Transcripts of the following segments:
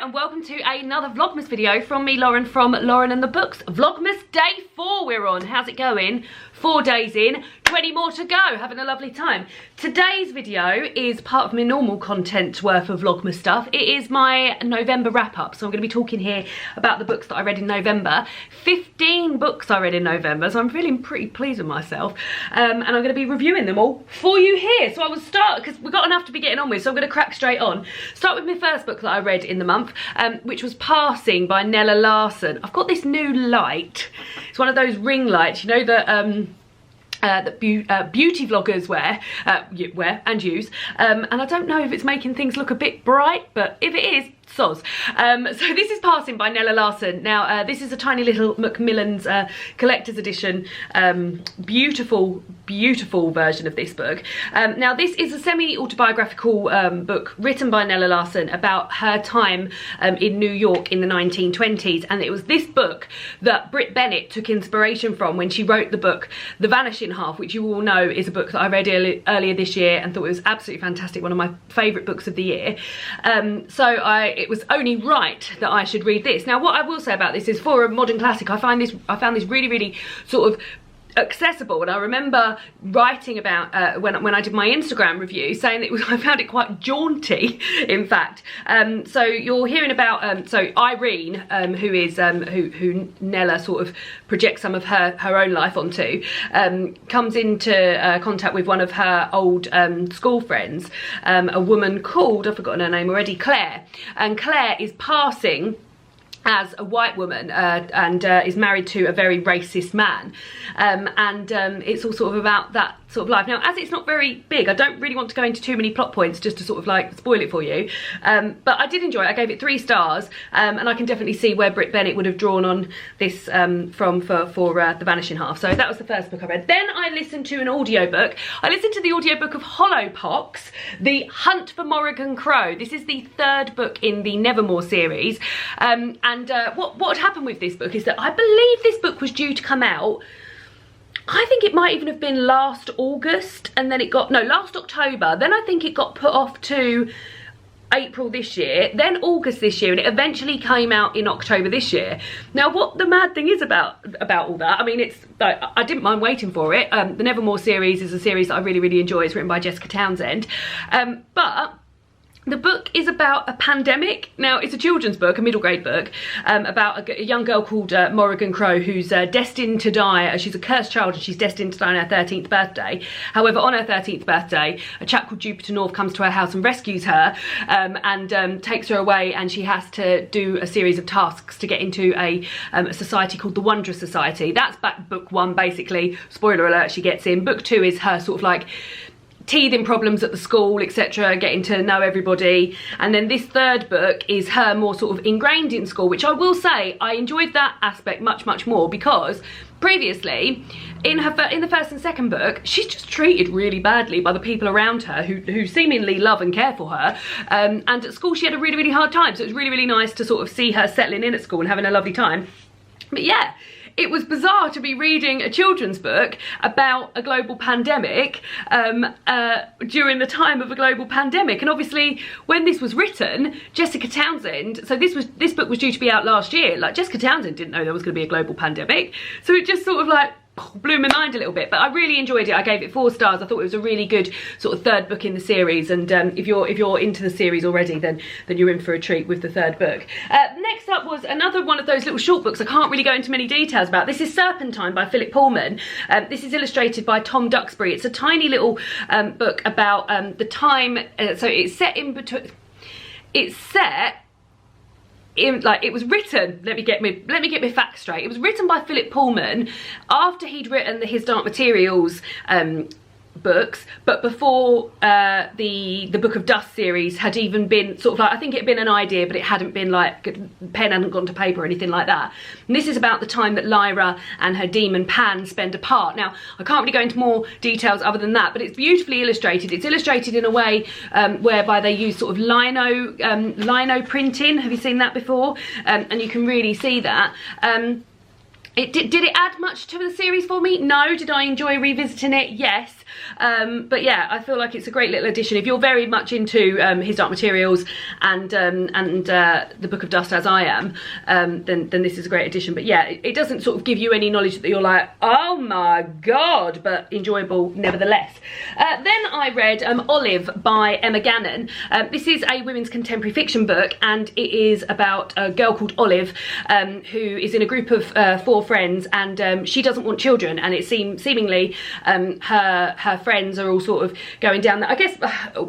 and welcome to another Vlogmas video from me, Lauren, from Lauren and the Books. Vlogmas day 4 we're on. How's it going? 4 days in, 20 more to go. Having a lovely time. Today's video is part of my normal content worth of Vlogmas stuff. It is my November wrap-up, so I'm going to be talking here about the books that I read in November. 15 books I read in November, so I'm feeling pretty pleased with myself. And I'm going to be reviewing them all for you here. So I will start, because we've got enough to be getting on with, so I'm going to crack straight on. Start with my first book that I read in the month, which was Passing by Nella Larson. I've got this new light. It's one of those ring lights, you know, that beauty vloggers wear and use, and I don't know if it's making things look a bit bright, but if it is, soz. So this is Passing by Nella Larson. Now this is a tiny little Macmillan's collector's edition, beautiful version of this book. Now this is a semi-autobiographical book written by Nella Larson about her time in New York in the 1920s, and it was this book that Brit Bennett took inspiration from when she wrote the book The Vanishing Half, which you all know is a book that I read earlier this year and thought it was absolutely fantastic, one of my favourite books of the year. It was only right that I should read this. Now what I will say about this is, for a modern classic, I found this really sort of accessible, and I remember writing about when I did my Instagram review, saying that I found it quite jaunty, in fact. So you're hearing about so Irene, who is who Nella sort of projects some of her own life onto, comes into contact with one of her old school friends, a woman called, I've forgotten her name already, Claire, and Claire is passing as a white woman and is married to a very racist man, it's all sort of about that sort of life. Now, as it's not very big, I don't really want to go into too many plot points just to sort of like spoil it for you, but I did enjoy it. I gave it 3 stars, and I can definitely see where Brit Bennett would have drawn on this for The Vanishing Half. So that was the first book I read. Then I listened to an audiobook. I listened to the audiobook of Hollowpox, The Hunt for Morrigan Crow. This is the 3rd book in the Nevermore series, and what had happened with this book is that I believe this book was due to come out, I think it might even have been last August, and then it got, no, last October, then I think it got put off to April this year, then August this year, and it eventually came out in October this year. Now what the mad thing is about all that, I mean, it's like, I didn't mind waiting for it. The Nevermore series is a series that I really enjoy. It's written by Jessica Townsend, but the book is about a pandemic. Now, it's a children's book, a middle grade book, about a young girl called Morrigan Crow, who's destined to die. She's a cursed child and she's destined to die on her 13th birthday. However, on her 13th birthday, a chap called Jupiter North comes to her house and rescues her, and takes her away, and she has to do a series of tasks to get into a society called the Wondrous Society. That's book 1, basically. Spoiler alert, she gets in. Book 2 is her sort of like teething problems at the school, etc., getting to know everybody, and then this 3rd book is her more sort of ingrained in school, which I will say I enjoyed that aspect much more, because previously in the 1st and 2nd book she's just treated really badly by the people around her who seemingly love and care for her, and at school she had a really hard time, so it was really nice to sort of see her settling in at school and having a lovely time. But yeah, it was bizarre to be reading a children's book about a global pandemic during the time of a global pandemic. And obviously when this was written, Jessica Townsend, so this book was due to be out last year, like Jessica Townsend didn't know there was going to be a global pandemic, so it just sort of like blew my mind a little bit. But I really enjoyed it. I gave it 4 stars. I thought it was a really good sort of 3rd book in the series, and if you're into the series already, then you're in for a treat with the 3rd book. Next up was another one of those little short books I can't really go into many details about. This is Serpentine by Pullman. This is illustrated by Tom Duxbury. It's a tiny little book about the time, so it's set in between, it's set in, like, it was written, let me get my facts straight. It was written by Pullman after he'd written the His Dark Materials books, but before the Book of Dust series had even been sort of like, I think it had been an idea, but it hadn't been like, pen hadn't gone to paper or anything like that. And this is about the time that Lyra and her demon Pan spend apart. Now I can't really go into more details other than that, but it's beautifully illustrated. It's illustrated in a way whereby they use sort of lino printing. Have you seen that before? And you can really see that. Did it add much to the series for me? No. Did I enjoy revisiting it? Yes. But yeah, I feel like it's a great little addition. If you're very much into His Dark Materials and the Book of Dust, as I am, then this is a great addition. But yeah, it doesn't sort of give you any knowledge that you're like, oh my god, but enjoyable nevertheless. Then I read Olive by Emma Gannon. This is a women's contemporary fiction book, and it is about a girl called Olive who is in a group of 4 friends, and she doesn't want children, and it seemingly her friends are all sort of going down that, I guess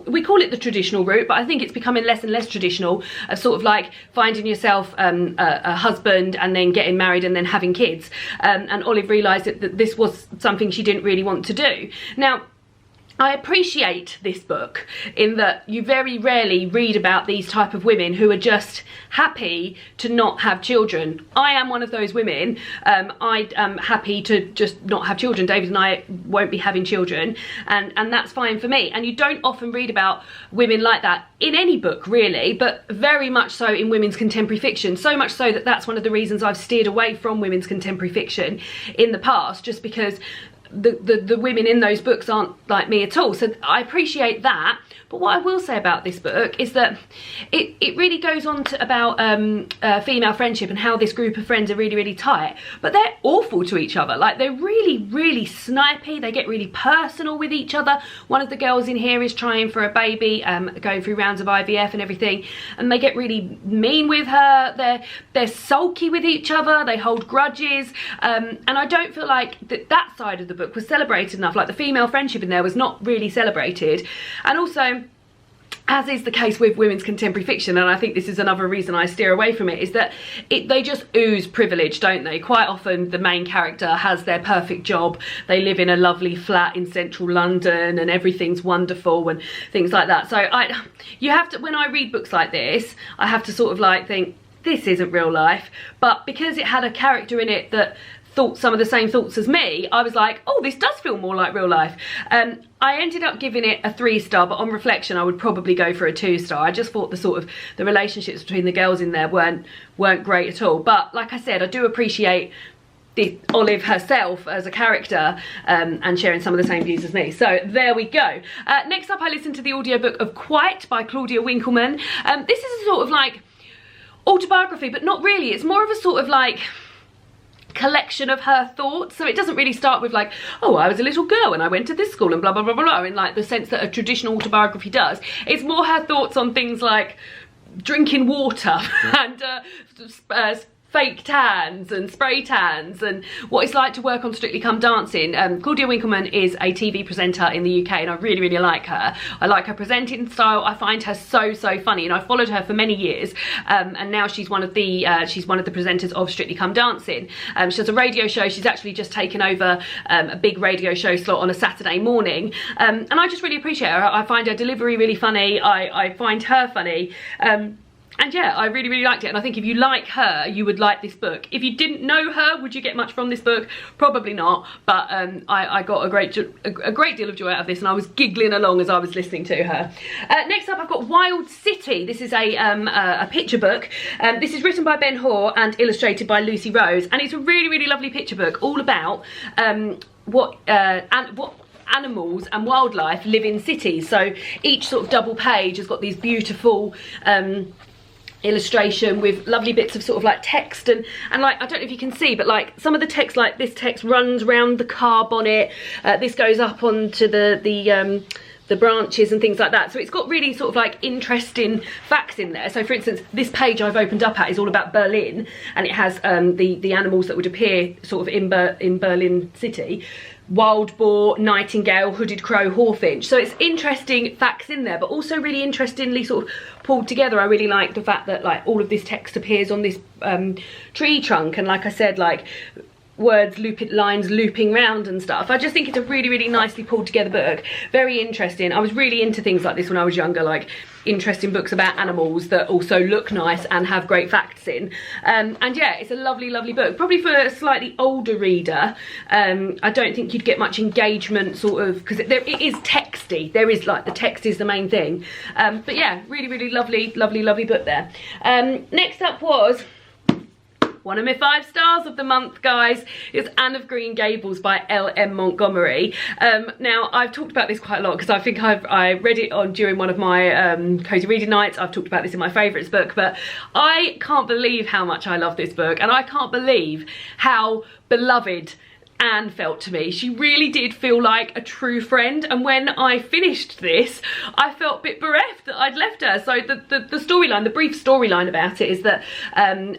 we call it the traditional route, but I think it's becoming less and less traditional, of sort of like finding yourself a husband and then getting married and then having kids, and Olive realised that this was something she didn't really want to do. Now, I appreciate this book in that you very rarely read about these type of women who are just happy to not have children. I am one of those women. I am happy to just not have children. David and I won't be having children, and that's fine for me. And you don't often read about women like that in any book really, but very much so in women's contemporary fiction. So much so that that's one of the reasons I've steered away from women's contemporary fiction in the past, just because the women in those books aren't like me at all. So I appreciate that. But what I will say about this book is that it really goes on to about female friendship and how this group of friends are really, really tight. But they're awful to each other. Like, they're really, really snipey. They get really personal with each other. One of the girls in here is trying for a baby, going through rounds of IVF and everything. And they get really mean with her. They're sulky with each other. They hold grudges. And I don't feel like that side of the book was celebrated enough. Like, the female friendship in there was not really celebrated. And also, as is the case with women's contemporary fiction, and I think this is another reason I steer away from it, is that they just ooze privilege, don't they? Quite often the main character has their perfect job. They live in a lovely flat in central London and everything's wonderful and things like that. So you have to, when I read books like this, I have to sort of like think, this isn't real life. But because it had a character in it that thought some of the same thoughts as me, I was like, oh, this does feel more like real life. I ended up giving it a 3-star, but on reflection I would probably go for a 2-star. I just thought the relationships between the girls in there weren't great at all. But like I said, I do appreciate Olive herself as a character, and sharing some of the same views as me. So there we go. Next up, I listened to the audiobook of Quite by Claudia Winkelmann. This is a sort of like autobiography, but not really. It's more of a sort of like collection of her thoughts. So it doesn't really start with like, oh, I was a little girl and I went to this school and blah blah blah blah blah, in like the sense that a traditional autobiography does. It's more her thoughts on things like drinking water and fake tans and spray tans and what it's like to work on Strictly Come Dancing. Claudia Winkelmann is a TV presenter in the UK, and I really, really like her. I like her presenting style. I find her so funny, and I followed her for many years, and now she's one of the presenters of Strictly Come Dancing. She has a radio show. She's actually just taken over a big radio show slot on a Saturday morning, and I just really appreciate her. I find her delivery really funny. I find her funny. And yeah, I really, really liked it. And I think if you like her, you would like this book. If you didn't know her, would you get much from this book? Probably not. But I got a great deal of joy out of this, and I was giggling along as I was listening to her. Next up, I've got Wild City. This is a picture book. This is written by Ben Hoare and illustrated by Lucy Rose. And it's a really, really lovely picture book, all about what animals and wildlife live in cities. So each sort of double page has got these beautiful illustration with lovely bits of sort of like text, and like, I don't know if you can see, but like some of the text, like this text runs round the car bonnet, this goes up onto the branches and things like that. So it's got really sort of like interesting facts in there. So for instance, this page I've opened up at is all about Berlin, and it has the animals that would appear sort of in Berlin city: wild boar, nightingale, hooded crow, hawfinch. So it's interesting facts in there, but also really interestingly sort of pulled together. I really like the fact that like all of this text appears on this tree trunk, and like I said, like words, lines looping round and stuff. I just think it's a really, really nicely pulled together book. Very interesting. I was really into things like this when I was younger, like interesting books about animals that also look nice and have great facts in. And yeah, it's a lovely, lovely book. Probably for a slightly older reader. I don't think you'd get much engagement sort of, because it is texty. There is like, the text is the main thing. But yeah, really, really lovely, lovely, lovely book there. Next up was one of my 5 stars of the month, guys, is Anne of Green Gables by L.M. Montgomery. Now, I've talked about this quite a lot because I think I read it during one of my cozy reading nights. I've talked about this in my favourites book, but I can't believe how much I love this book, and I can't believe how beloved Anne felt to me. She really did feel like a true friend, and when I finished this I felt a bit bereft that I'd left her. So the storyline, the brief storyline about it is that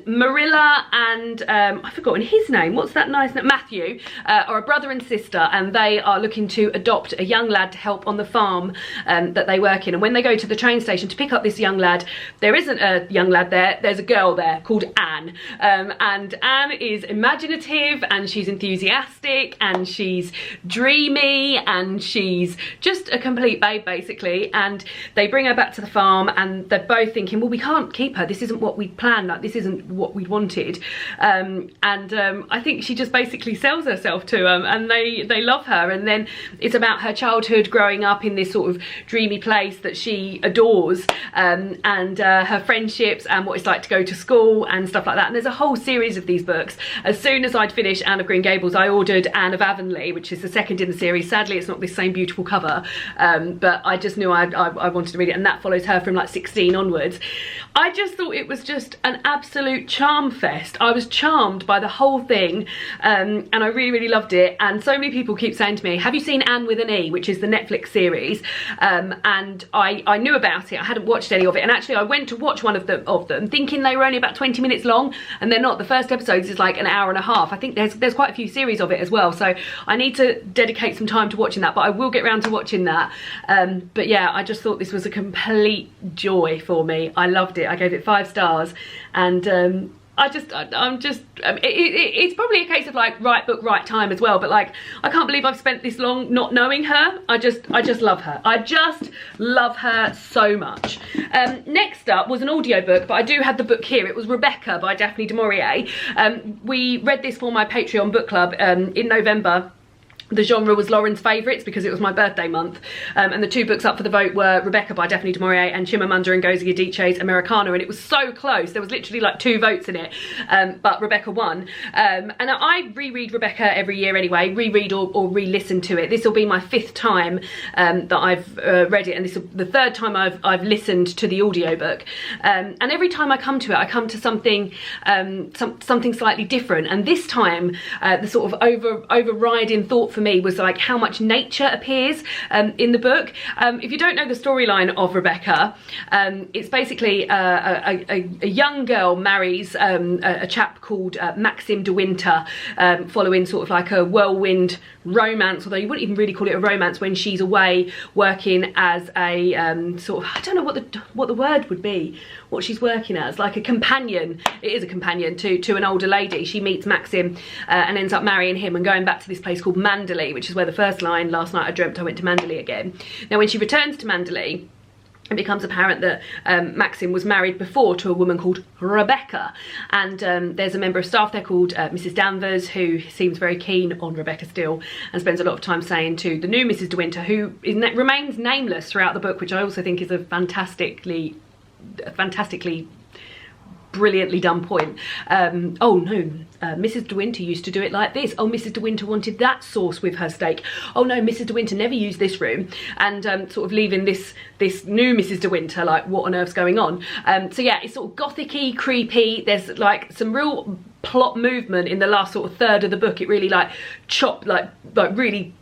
Marilla and I've forgotten his name, what's that nice name, Matthew, are a brother and sister, and they are looking to adopt a young lad to help on the farm that they work in. And when they go to the train station to pick up this young lad, there isn't a young lad there, there's a girl there called Anne, and Anne is imaginative and she's enthusiastic and she's dreamy and she's just a complete babe basically. And they bring her back to the farm and they're both thinking, well, we can't keep her, this isn't what we'd planned, like this isn't what we wanted. I think she just basically sells herself to them, and they love her. And then it's about her childhood growing up in this sort of dreamy place that she adores, and her friendships and what it's like to go to school and stuff like that. And there's a whole series of these books. As soon as I'd finished Anne of Green Gables, I ordered Anne of Avonlea, which is the second in the series. Sadly, it's not this same beautiful cover, but I just knew I wanted to read it, and that follows her from like 16 onwards. I just thought it was just an absolute charm fest. I was charmed by the whole thing, and I really, really loved it. And so many people keep saying to me, have you seen Anne with an E, which is the Netflix series? And I knew about it, I hadn't watched any of it, and actually I went to watch one of them thinking they were only about 20 minutes long, and they're not. The first episode is like an hour and a half. I think there's quite a few series of it as well, so I need to dedicate some time to watching that, but I will get around to watching that. But yeah, I just thought this was a complete joy for me. I loved it. I gave it 5 stars, and it's probably a case of like right book, right time as well, but like I can't believe I've spent this long not knowing her. I just love her. I just love her so much. Next up was an audiobook, but I do have the book here. It was Rebecca by Daphne du Maurier. We read this for my Patreon book club in November. The genre was Lauren's favourites because it was my birthday month, and the 2 books up for the vote were Rebecca by Daphne du Maurier and Chimamanda Ngozi Adichie's Americana, and it was so close. There was literally like 2 votes in it, but Rebecca won. And I reread Rebecca every year anyway, reread or re-listen to it. This will be my 5th time that I've read it, and this is the 3rd time I've listened to the audiobook. And every time I come to it, I come to something something slightly different. And this time, the sort of overriding thought for me was like how much nature appears in the book. If you don't know the storyline of Rebecca, it's basically a young girl marries a chap called Maxim de Winter, following sort of like a whirlwind romance, although you wouldn't even really call it a romance when she's away working as a sort of, I don't know what the word would be, what she's working as, like a companion. It is a companion to an older lady. She meets Maxim and ends up marrying him and going back to this place called Mandalay, which is where the first line, last night I dreamt I went to Mandalay again. Now when she returns to Mandalay, it becomes apparent that Maxim was married before to a woman called Rebecca, and there's a member of staff there called Mrs. Danvers, who seems very keen on Rebecca still and spends a lot of time saying to the new Mrs. De Winter, who remains nameless throughout the book, which I also think is a fantastically brilliantly done point. Oh no, Mrs. De Winter used to do it like this. Oh, Mrs. De Winter wanted that sauce with her steak. Oh no, Mrs. De Winter never used this room, and sort of leaving this new Mrs. De Winter like, what on earth's going on? So yeah, it's sort of gothic-y, creepy. There's like some real plot movement in the last sort of 1/3 of the book. It really like really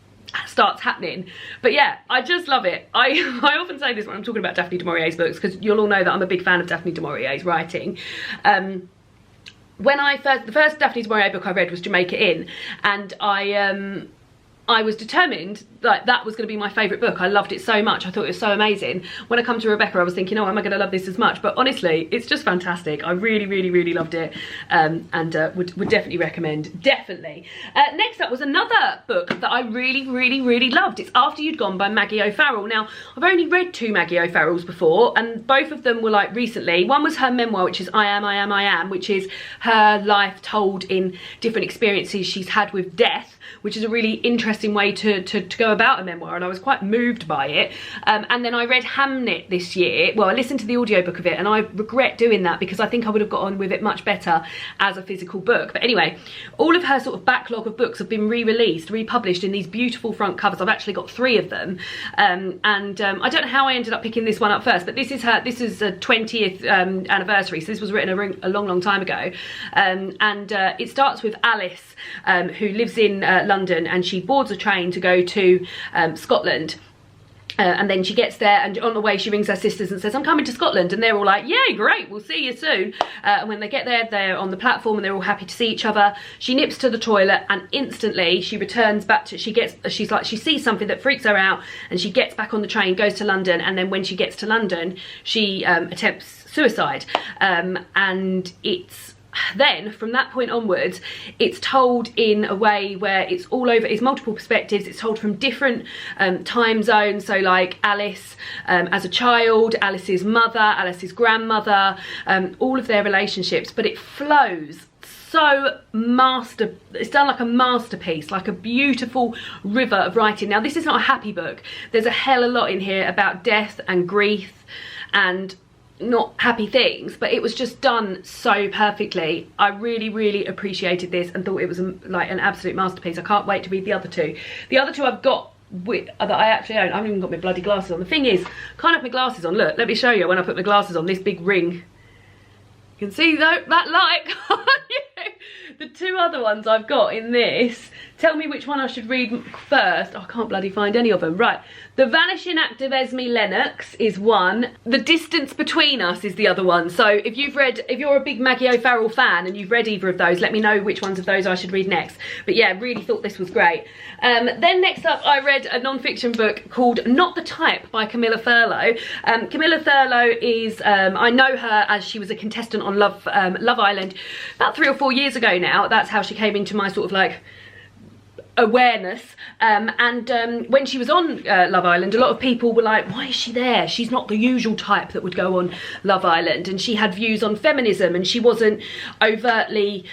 starts happening. But yeah, I just love it. I often say this when I'm talking about Daphne du Maurier's books, because you'll all know that I'm a big fan of Daphne du Maurier's writing. When the first Daphne du Maurier book I read was Jamaica Inn, and I was determined that that was going to be my favourite book. I loved it so much. I thought it was so amazing. When I come to Rebecca, I was thinking, oh, am I going to love this as much? But honestly, it's just fantastic. I really, really, really loved it, and would definitely recommend. Definitely. Next up was another book that I really, really, really loved. It's After You'd Gone by Maggie OFarrell. Now, I've only read 2 Maggie OFarrells before, and both of them were like recently. One was her memoir, which is I Am, which is her life told in different experiences she's had with death, which is a really interesting way to go about a memoir, and I was quite moved by it. And then I read Hamnet this year. Well, I listened to the audiobook of it, and I regret doing that because I think I would have got on with it much better as a physical book. But anyway, all of her sort of backlog of books have been re-released, republished in these beautiful front covers. I've actually got 3 of them. I don't know how I ended up picking this one up first, but this is a 20th anniversary, so this was written a long time ago. It starts with Alice, who lives in London, and she boards a train to go to Scotland. And then she gets there, and on the way she rings her sisters and says, I'm coming to Scotland, and they're all like, yay, great, we'll see you soon. And when they get there, they're on the platform and they're all happy to see each other. She nips to the toilet, and instantly she returns back to, she sees something that freaks her out, and she gets back on the train, goes to London, and then when she gets to London, she attempts suicide. And it's then from that point onwards, it's told in a way where it's all over, it's multiple perspectives, it's told from different time zones. So like Alice as a child, Alice's mother, Alice's grandmother, all of their relationships, but it flows so it's done like a masterpiece, like a beautiful river of writing. Now this is not a happy book. There's a hell of a lot in here about death and grief and not happy things, but it was just done so perfectly. I really appreciated this and thought it was like an absolute masterpiece. I can't wait to read the other 2. The other 2 I've got that I actually own. I haven't even got my bloody glasses on. The thing is, can't have my glasses on. Look, let me show you when I put my glasses on, this big ring. You can see that light, can't you? The 2 other ones I've got in this, tell me which one I should read first. Oh, I can't bloody find any of them. Right, The Vanishing Act of Esme Lennox is one. The Distance Between Us is the other one. So if you're a big Maggie OFarrell fan and you've read either of those, let me know which ones of those I should read next. But yeah, really thought this was great. Then next up, I read a non-fiction book called Not the Type by Camilla Thurlow. Camilla Thurlow is, I know her as she was a contestant on Love Island about 3 or 4 years ago now. That's how she came into my sort of like awareness. When she was on Love Island, a lot of people were like, why is she there? She's not the usual type that would go on Love Island. And she had views on feminism, and she wasn't overtly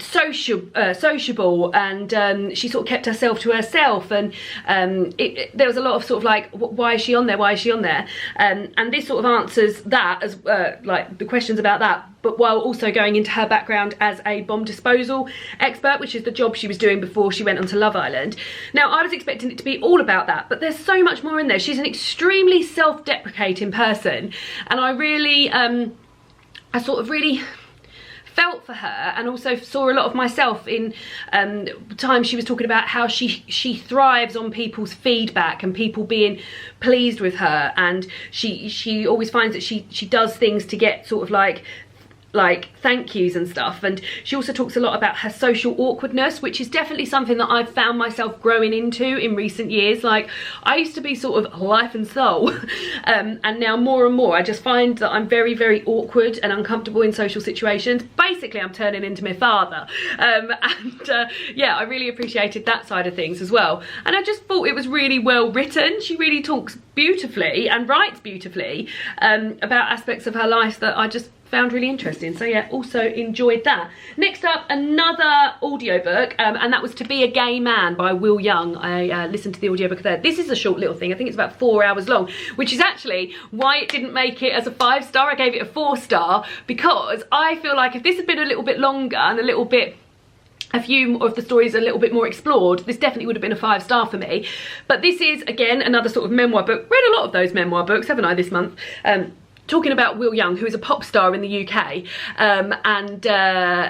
sociable, and she sort of kept herself to herself, and there was a lot of sort of like, why is she on there, why is she on there? And this sort of answers that, as like the questions about that, but while also going into her background as a bomb disposal expert, which is the job she was doing before she went onto Love Island. Now, I was expecting it to be all about that, but there's so much more in there. She's an extremely self-deprecating person, and I really, I sort of really felt for her, and also saw a lot of myself in times she was talking about how she thrives on people's feedback and people being pleased with her, and she always finds that she does things to get sort of like thank yous and stuff. And she also talks a lot about her social awkwardness, which is definitely something that I've found myself growing into in recent years. Like, I used to be sort of life and soul, and now more and more I just find that I'm very awkward and uncomfortable in social situations. Basically, I'm turning into my father, yeah, I really appreciated that side of things as well. And I just thought it was really well written. She really talks beautifully and writes beautifully about aspects of her life that I just found really interesting. So yeah, also enjoyed that. Next up, another audiobook, and that was To Be a Gay Man by Will Young. I listened to the audiobook there. This is a short little thing. I think it's about 4 hours long, which is actually why it didn't make it as a 5-star. I gave it a 4-star, because I feel like if this had been a little bit longer and a few of the stories a little bit more explored, this definitely would have been a 5-star for me. But this is, again, another sort of memoir book. Read a lot of those memoir books, haven't I, this month? Talking about Will Young, who is a pop star in the UK, and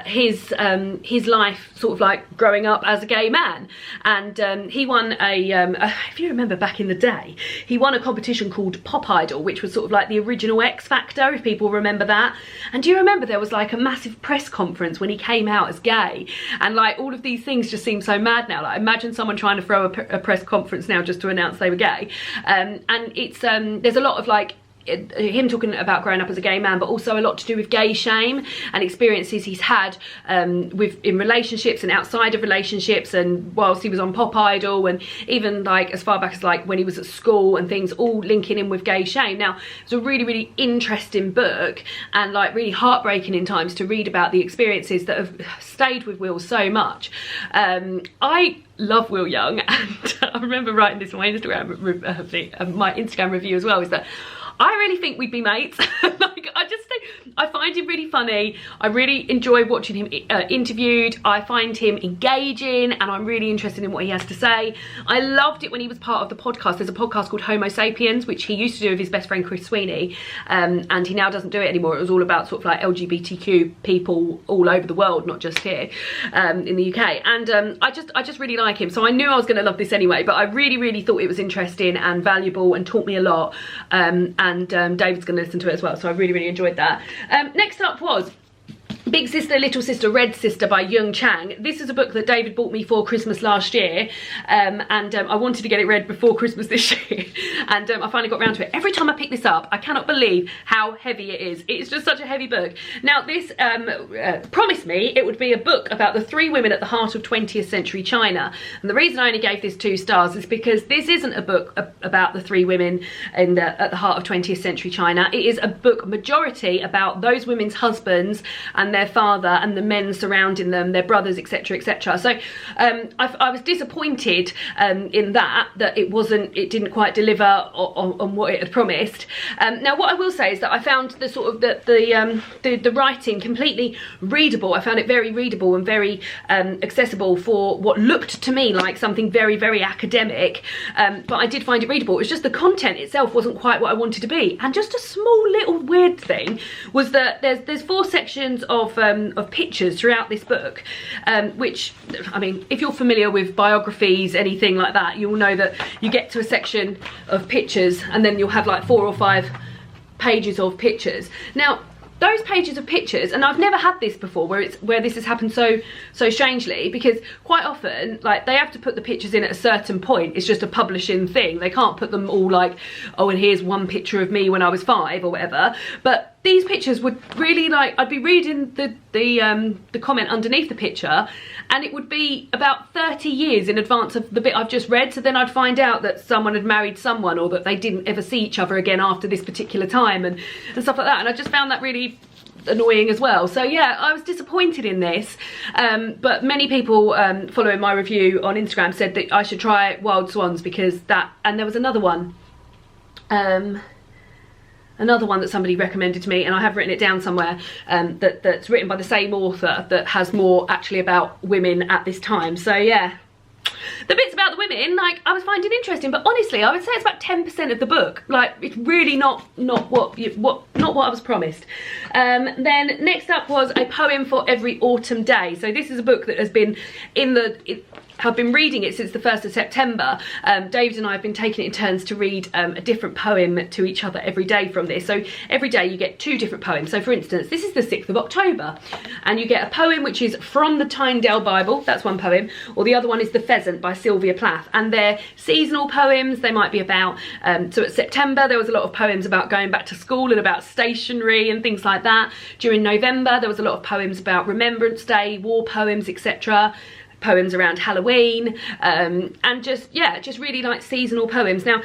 his life sort of like growing up as a gay man. And he won if you remember back in the day, he won a competition called Pop Idol, which was sort of like the original X Factor, if people remember that. And do you remember there was like a massive press conference when he came out as gay? And like all of these things just seem so mad now. Like, imagine someone trying to throw a press conference now just to announce they were gay. And it's there's a lot of like him talking about growing up as a gay man, but also a lot to do with gay shame and experiences he's had in relationships and outside of relationships, and whilst he was on Pop Idol, and even like as far back as like when he was at school and things, all linking in with gay shame. Now, it's a really, really interesting book, and like really heartbreaking in times to read about the experiences that have stayed with Will so much. I love Will Young, and I remember writing this on my Instagram review as well, is that I really think we'd be mates. Like, I find him really funny. I really enjoy watching him interviewed. I find him engaging, and I'm really interested in what he has to say. I loved it when he was part of the podcast. There's a podcast called Homo Sapiens, which he used to do with his best friend Chris Sweeney, and he now doesn't do it anymore. It was all about sort of like LGBTQ people all over the world, not just here in the UK. And I just really like him, so I knew I was going to love this anyway. But I really, really thought it was interesting and valuable and taught me a lot. And David's going to listen to it as well, so I really, really enjoyed that. Next up was Big Sister, Little Sister, Red Sister by Chang. This is a book that David bought me for Christmas last year, and I wanted to get it read before Christmas this year, and I finally got around to it. Every time I pick this up, I cannot believe how heavy it is. It's just such a heavy book. Now, this promised me it would be a book about the 3 women at the heart of 20th century China, and the reason I only gave this 2 stars is because this isn't a book about the 3 women at the heart of 20th century China. It is a book majority about those women's husbands and their father and the men surrounding them, their brothers, etc, etc. So I was disappointed in that it didn't quite deliver on what it had promised. Now, what I will say is that I found the sort of the writing completely readable. I found it very readable and very accessible for what looked to me like something very, very academic, but I did find it readable. It was just the content itself wasn't quite what I wanted to be. And just a small little weird thing was that there's 4 sections of pictures throughout this book, which, I mean, if you're familiar with biographies, anything like that, you'll know that you get to a section of pictures and then you'll have like 4 or 5 pages of pictures. Now, those pages of pictures, and I've never had this before where this has happened so strangely, because quite often, like, they have to put the pictures in at a certain point. It's just a publishing thing. They can't put them all like, oh, and here's one picture of me when I was 5 or whatever. But these pictures would really, like, I'd be reading the comment underneath the picture, and it would be about 30 years in advance of the bit I've just read. So then I'd find out that someone had married someone, or that they didn't ever see each other again after this particular time, and stuff like that. And I just found that really annoying as well. So yeah, I was disappointed in this, but many people following my review on Instagram said that I should try Wild Swans, because that, and there was another one that somebody recommended to me, and I have written it down somewhere, that's written by the same author, that has more actually about women at this time. So yeah, the bits about the women, like, I was finding interesting, but honestly, I would say it's about 10% of the book. Like, it's really not what I was promised. Then next up was A Poem for Every Autumn Day. So this is a book that has been I've been reading it since the 1st of September. David and I have been taking it in turns to read a different poem to each other every day from this. So every day you get 2 different poems. So for instance, this is the 6th of October, and you get a poem which is from the Tyndale Bible. That's one poem. Or the other one is The Pheasant by Sylvia Plath. And they're seasonal poems. They might be about, so at September there was a lot of poems about going back to school and about stationery and things like that. During November there was a lot of poems about Remembrance Day, war poems, etc. Poems around Halloween, and just really like seasonal poems. Now,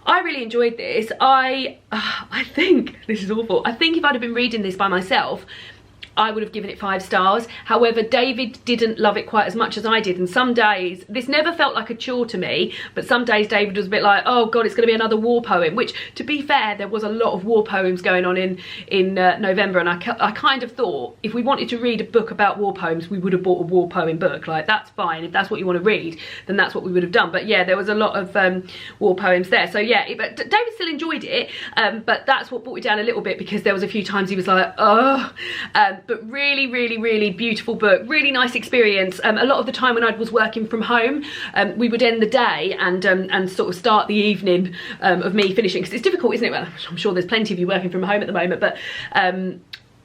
I really enjoyed this. I think, this is awful, I think if I'd have been reading this by myself, I would have given it 5 stars. However, David didn't love it quite as much as I did, and some days, this never felt like a chore to me, but some days David was a bit like, oh god, it's going to be another war poem, which, to be fair, there was a lot of war poems going on in November, and I kind of thought, if we wanted to read a book about war poems, we would have bought a war poem book. Like, that's fine, if that's what you want to read, then that's what we would have done. But yeah, there was a lot of war poems there. So yeah, but David still enjoyed it, but that's what brought me down a little bit, because there was a few times he was like, oh, but really, really, really beautiful book, really nice experience. A lot of the time when I was working from home, we would end the day and sort of start the evening of me finishing, because it's difficult, isn't it? Well, I'm sure there's plenty of you working from home at the moment, but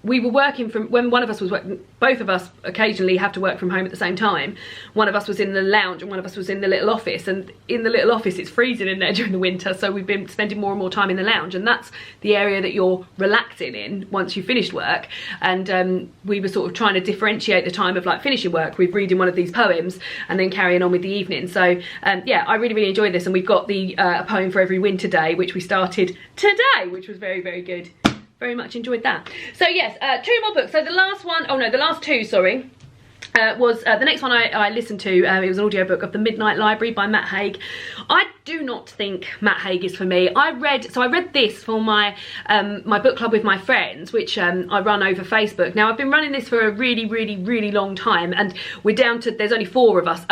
we were working from, when one of us was working, both of us occasionally have to work from home at the same time. One of us was in the lounge and one of us was in the little office, and in the little office it's freezing in there during the winter, so we've been spending more and more time in the lounge, and that's the area that you're relaxing in once you've finished work. And we were sort of trying to differentiate the time of like finishing work with reading one of these poems and then carrying on with the evening. So yeah, I really enjoyed this, and we've got the a poem for every winter day, which we started today, which was very good. Very much enjoyed that. So yes, 2 more books. So the last one, oh no, the last 2, sorry, was the next one I listened to. It was an audiobook of The Midnight Library by Matt Haig. I do not think Matt Haig is for me. I read this for my my book club with my friends, which I run over Facebook. Now I've been running this for a really long time, and we're down to, there's only 4 of us,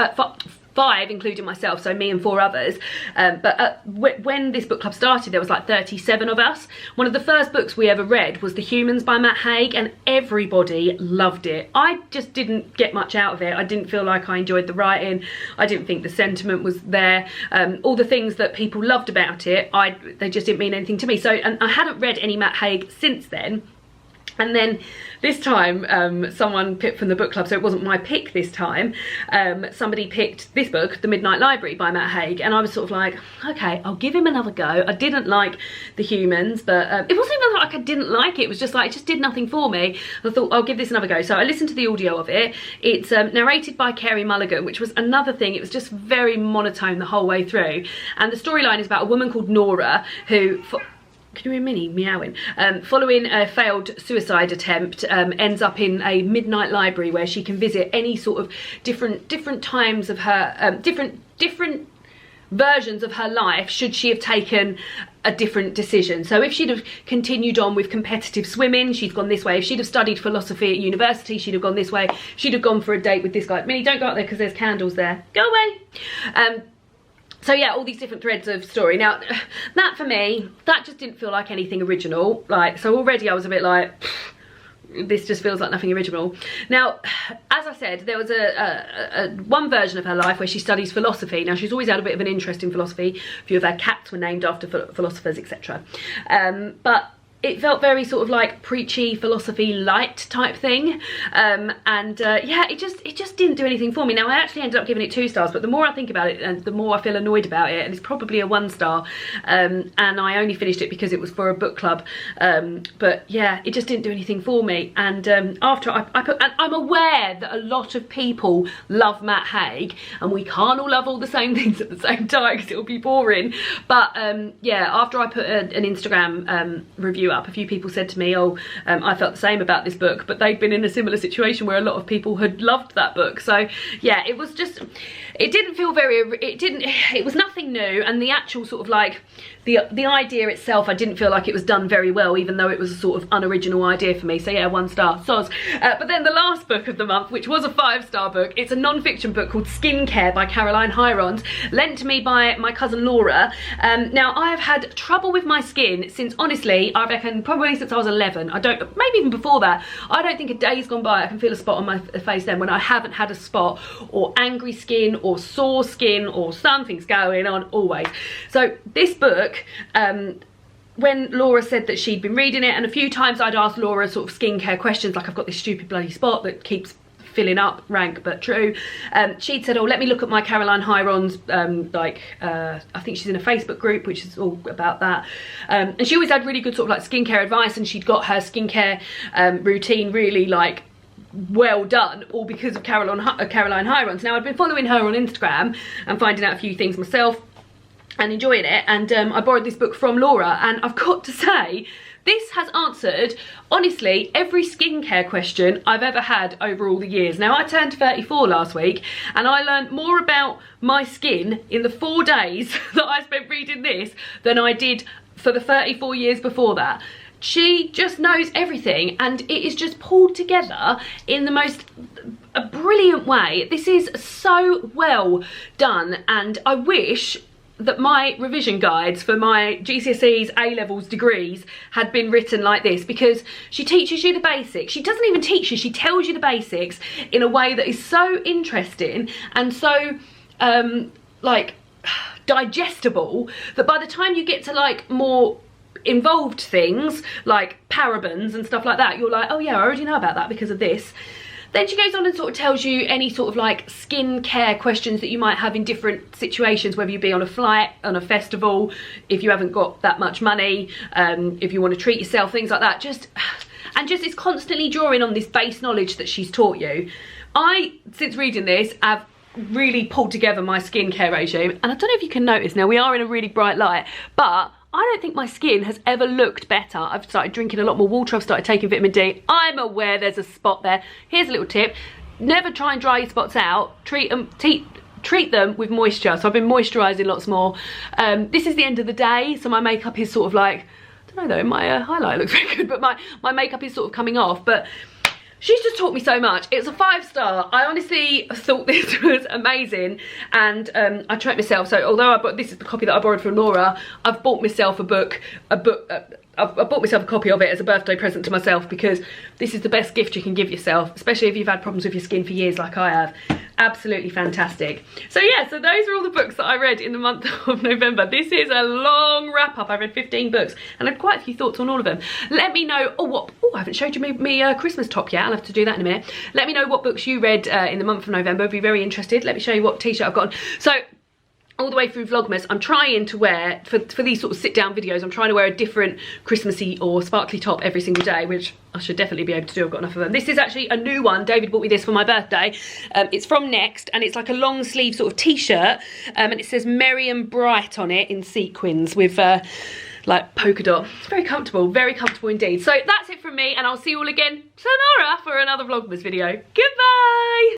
5 including myself, so me and 4 others. But when this book club started, there was like 37 of us. One of the first books we ever read was The Humans by Matt Haig, and everybody loved it. I just didn't get much out of it. I didn't feel like I enjoyed the writing. I didn't think the sentiment was there. All the things that people loved about it, they just didn't mean anything to me. So, and I hadn't read any Matt Haig since then. And then this time, someone picked from the book club, so it wasn't my pick this time. Somebody picked this book, The Midnight Library by Matt Haig, and I was sort of like, okay, I'll give him another go. I didn't like The Humans, but it wasn't even like I didn't like it. It was just like, it just did nothing for me. I thought, I'll give this another go. So I listened to the audio of it. It's narrated by Carey Mulligan, which was another thing. It was just very monotone the whole way through. And the storyline is about a woman called Nora who... Can you hear Minnie meowing? Following a failed suicide attempt, ends up in a midnight library where she can visit any sort of different times of her, different versions of her life should she have taken a different decision. So if she'd have continued on with competitive swimming, she's gone this way. If she'd have studied philosophy at university, she'd have gone this way. She'd have gone for a date with this guy. Minnie, don't go out there because there's candles there. Go away. So yeah, all these different threads of story. Now, that for me, that just didn't feel like anything original. Like, so already I was a bit like, this just feels like nothing original. Now, as I said, there was one version of her life where she studies philosophy. Now, she's always had a bit of an interest in philosophy. A few of her cats were named after philosophers, etc. But it felt very sort of like preachy philosophy light type thing, yeah, it just didn't do anything for me. Now I actually ended up giving it 2 stars, but the more I think about it and the more I feel annoyed about it, and it's probably a 1 star, and I only finished it because it was for a book club, but yeah, it just didn't do anything for me. And after I put, and I'm aware that a lot of people love Matt Haig, and we can't all love all the same things at the same time because it'll be boring, but yeah, after I put an Instagram review up, a few people said to me, oh, I felt the same about this book, but they'd been in a similar situation where a lot of people had loved that book. So yeah, it was just, it didn't feel very, it was nothing new, and the actual sort of like the idea itself, I didn't feel like it was done very well, even though it was a sort of unoriginal idea for me. So yeah, 1 star, soz. But then the last book of the month, which was a 5-star book, it's a non-fiction book called Skincare by Caroline Hirons, lent to me by my cousin Laura. Now I have had trouble with my skin since, honestly, I reckon probably since I was 11. I don't, maybe even before that. I don't think a day's gone by I can feel a spot on my face then when I haven't had a spot, or angry skin, or sore skin, or something's going on always. So this book, when Laura said that she'd been reading it, and a few times I'd asked Laura sort of skincare questions, like I've got this stupid bloody spot that keeps filling up, rank but true. She'd said, oh, let me look at my Caroline Hirons, I think she's in a Facebook group which is all about that, and she always had really good sort of like skincare advice, and she'd got her skincare routine really like well done, all because of Caroline Hirons. Now I'd been following her on Instagram and finding out a few things myself and enjoying it, and I borrowed this book from Laura, and I've got to say, this has answered, honestly, every skincare question I've ever had over all the years. Now, I turned 34 last week, and I learned more about my skin in the 4 days that I spent reading this than I did for the 34 years before that. She just knows everything, and it is just pulled together in the most brilliant way. This is so well done, and I wish that my revision guides for my GCSEs, A-levels, degrees had been written like this, because she teaches you the basics. She doesn't even teach you, she tells you the basics in a way that is so interesting and so like digestible, that by the time you get to like more involved things like parabens and stuff like that, you're like, oh yeah, I already know about that because of this. Then she goes on and sort of tells you any sort of like skin care questions that you might have in different situations, whether you be on a flight, on a festival, if you haven't got that much money, if you want to treat yourself, things like that. And it's constantly drawing on this base knowledge that she's taught you. I, since reading this, have really pulled together my skincare regime, and I don't know if you can notice now, we are in a really bright light, but I don't think my skin has ever looked better. I've started drinking a lot more water, I've started taking vitamin D. I'm aware there's a spot there. Here's a little tip: never try and dry your spots out. Treat them with moisture. So I've been moisturising lots more. This is the end of the day, so my makeup is sort of like, I don't know though, my highlight looks very good, but my makeup is sort of coming off. But she's just taught me so much. It's a 5-star. I honestly thought this was amazing, and I tried myself. So although this is the copy that I borrowed from Laura, I've bought myself I've bought myself a copy of it as a birthday present to myself, because this is the best gift you can give yourself, especially if you've had problems with your skin for years like I have. Absolutely fantastic. So yeah, so those are all the books that I read in the month of November. This is a long wrap up. I read 15 books and I had quite a few thoughts on all of them. Let me know, I haven't showed you me Christmas top yet. I'll have to do that in a minute. Let me know what books you read in the month of November. I'd be very interested. Let me show you what t-shirt I've got on. So all the way through Vlogmas, I'm trying to wear, for these sort of sit-down videos, I'm trying to wear a different Christmassy or sparkly top every single day, which I should definitely be able to do. I've got enough of them. This is actually a new one. David bought me this for my birthday. It's from Next, and it's like a long sleeve sort of t-shirt, and it says Merry and Bright on it in sequins with like polka dot. It's very comfortable indeed. So that's it from me, and I'll see you all again tomorrow for another Vlogmas video. Goodbye!